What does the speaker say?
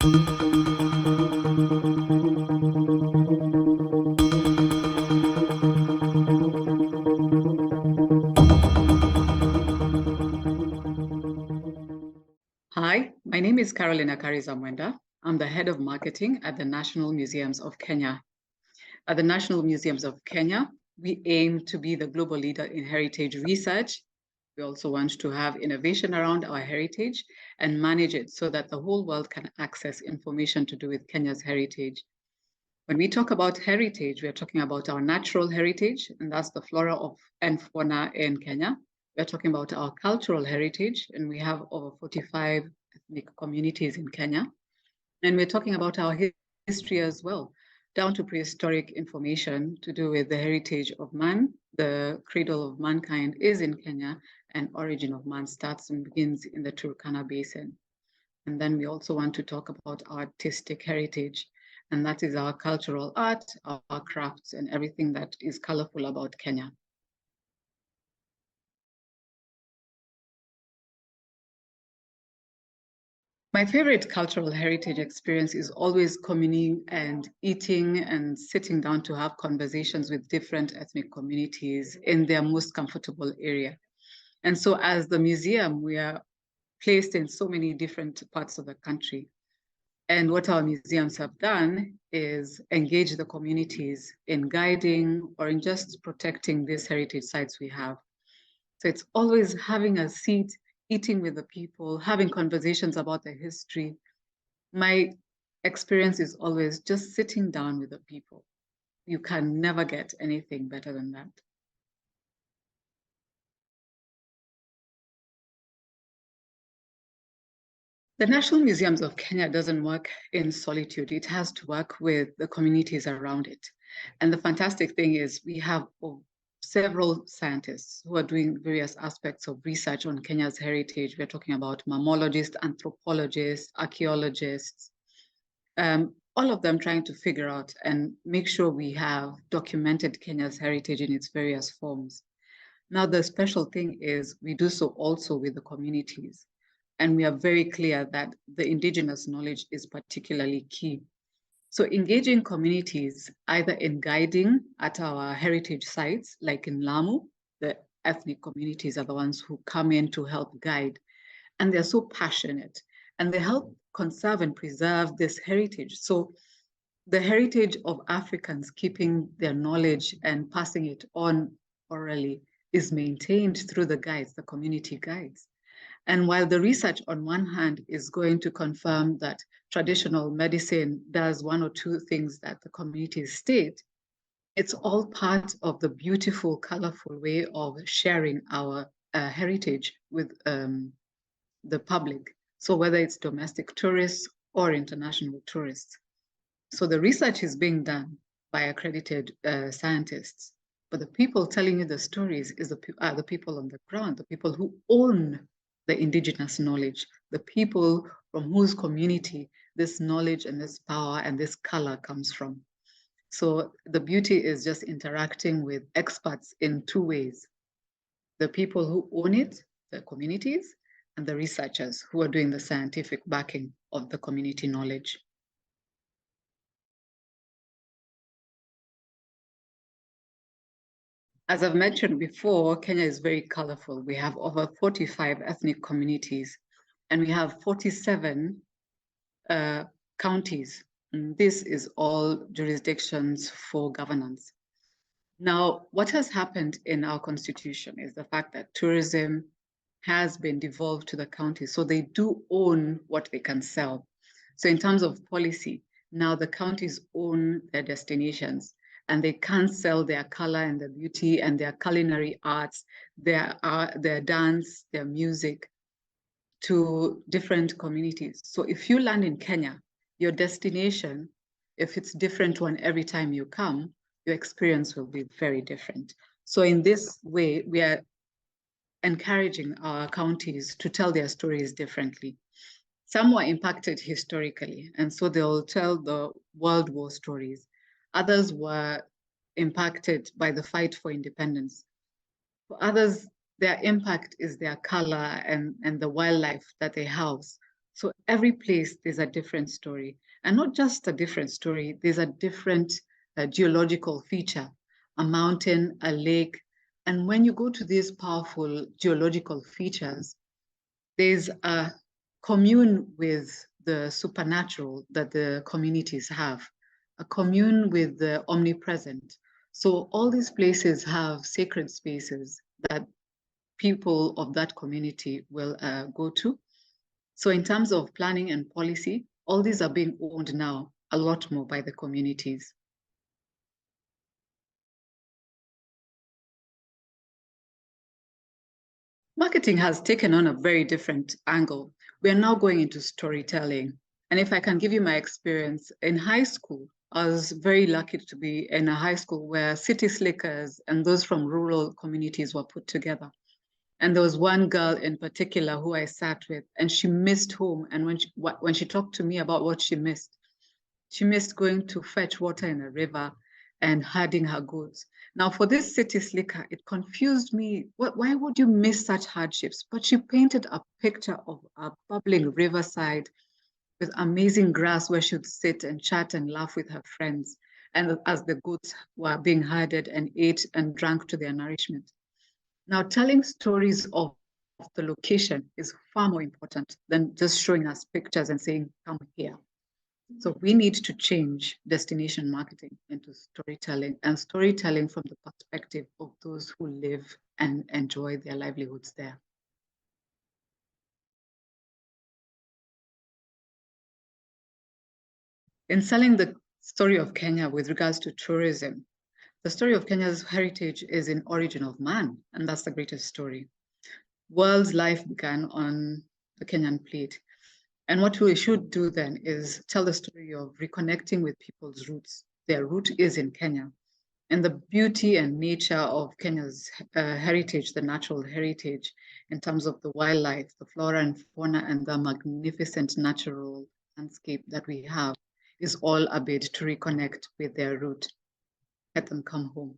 Hi, my name is Carolyn Mwenda. I'm the head of marketing at the National Museums of Kenya. At the National Museums of Kenya, we aim to be the global leader in heritage research. We also want to have innovation around our heritage and manage it so that the whole world can access information to do with Kenya's heritage. When we talk about heritage, we're talking about our natural heritage, and that's the flora and fauna in Kenya. We're talking about our cultural heritage, and we have over 45 ethnic communities in Kenya. And we're talking about our history as well, down to prehistoric information to do with the heritage of man. The cradle of mankind is in Kenya, and origin of man starts and begins in the Turkana Basin. And then we also want to talk about artistic heritage, and that is our cultural art, our crafts, and everything that is colorful about Kenya. My favorite cultural heritage experience is always communing and eating and sitting down to have conversations with different ethnic communities in their most comfortable area. And so as the museum, we are placed in so many different parts of the country. And what our museums have done is engage the communities in guiding or in just protecting these heritage sites we have. So it's always having a seat, eating with the people, having conversations about the history. My experience is always just sitting down with the people. You can never get anything better than that. The National Museums of Kenya doesn't work in solitude. It has to work with the communities around it. And the fantastic thing is we have several scientists who are doing various aspects of research on Kenya's heritage. We're talking about mammalogists, anthropologists, archaeologists, all of them trying to figure out and make sure we have documented Kenya's heritage in its various forms. Now, the special thing is we do so also with the communities. And we are very clear that the indigenous knowledge is particularly key. So engaging communities, either in guiding at our heritage sites, like in Lamu, the ethnic communities are the ones who come in to help guide. And they're so passionate and they help conserve and preserve this heritage. So the heritage of Africans keeping their knowledge and passing it on orally is maintained through the guides, the community guides. And while the research on one hand is going to confirm that traditional medicine does one or two things that the communities state, it's all part of the beautiful, colorful way of sharing our heritage with the public. So whether it's domestic tourists or international tourists. So the research is being done by accredited scientists, but the people telling you the stories are the people on the ground, the people who own the indigenous knowledge, the people from whose community this knowledge and this power and this color comes from. So the beauty is just interacting with experts in two ways. The people who own it, the communities, and the researchers who are doing the scientific backing of the community knowledge. As I've mentioned before, Kenya is very colorful. We have over 45 ethnic communities, and we have 47 counties. And this is all jurisdictions for governance. Now, what has happened in our constitution is the fact that tourism has been devolved to the counties. So they do own what they can sell. So in terms of policy, now the counties own their destinations and they can sell their color and their beauty and their culinary arts, their dance, their music to different communities. So if you land in Kenya, your destination, if it's different one every time you come, your experience will be very different. So in this way, we are encouraging our counties to tell their stories differently. Some were impacted historically, and so they'll tell the World War stories. Others were impacted by the fight for independence. For others, their impact is their color and the wildlife that they house. So every place, there's a different story. And not just a different story, there's a different geological feature, a mountain, a lake. And when you go to these powerful geological features, there's a commune with the supernatural that the communities have, a commune with the omnipresent. So all these places have sacred spaces that people of that community will go to. So in terms of planning and policy, all these are being owned now a lot more by the communities. Marketing has taken on a very different angle. We are now going into storytelling. And if I can give you my experience in high school, I was very lucky to be in a high school where city slickers and those from rural communities were put together. And there was one girl in particular who I sat with, and she missed home. And when she talked to me about what she missed going to fetch water in a river and herding her goats. Now, for this city slicker, it confused me. Why would you miss such hardships? But she painted a picture of a bubbling riverside with amazing grass where she would sit and chat and laugh with her friends. And as the goats were being herded and ate and drank to their nourishment. Now, telling stories of the location is far more important than just showing us pictures and saying, come here. So we need to change destination marketing into storytelling, and storytelling from the perspective of those who live and enjoy their livelihoods there. In selling the story of Kenya with regards to tourism, the story of Kenya's heritage is in origin of man, and that's the greatest story. World's life began on the Kenyan plate. And what we should do then is tell the story of reconnecting with people's roots. Their root is in Kenya. And the beauty and nature of Kenya's heritage, the natural heritage, in terms of the wildlife, the flora and fauna, and the magnificent natural landscape that we have, is all a bid to reconnect with their root. Let them come home.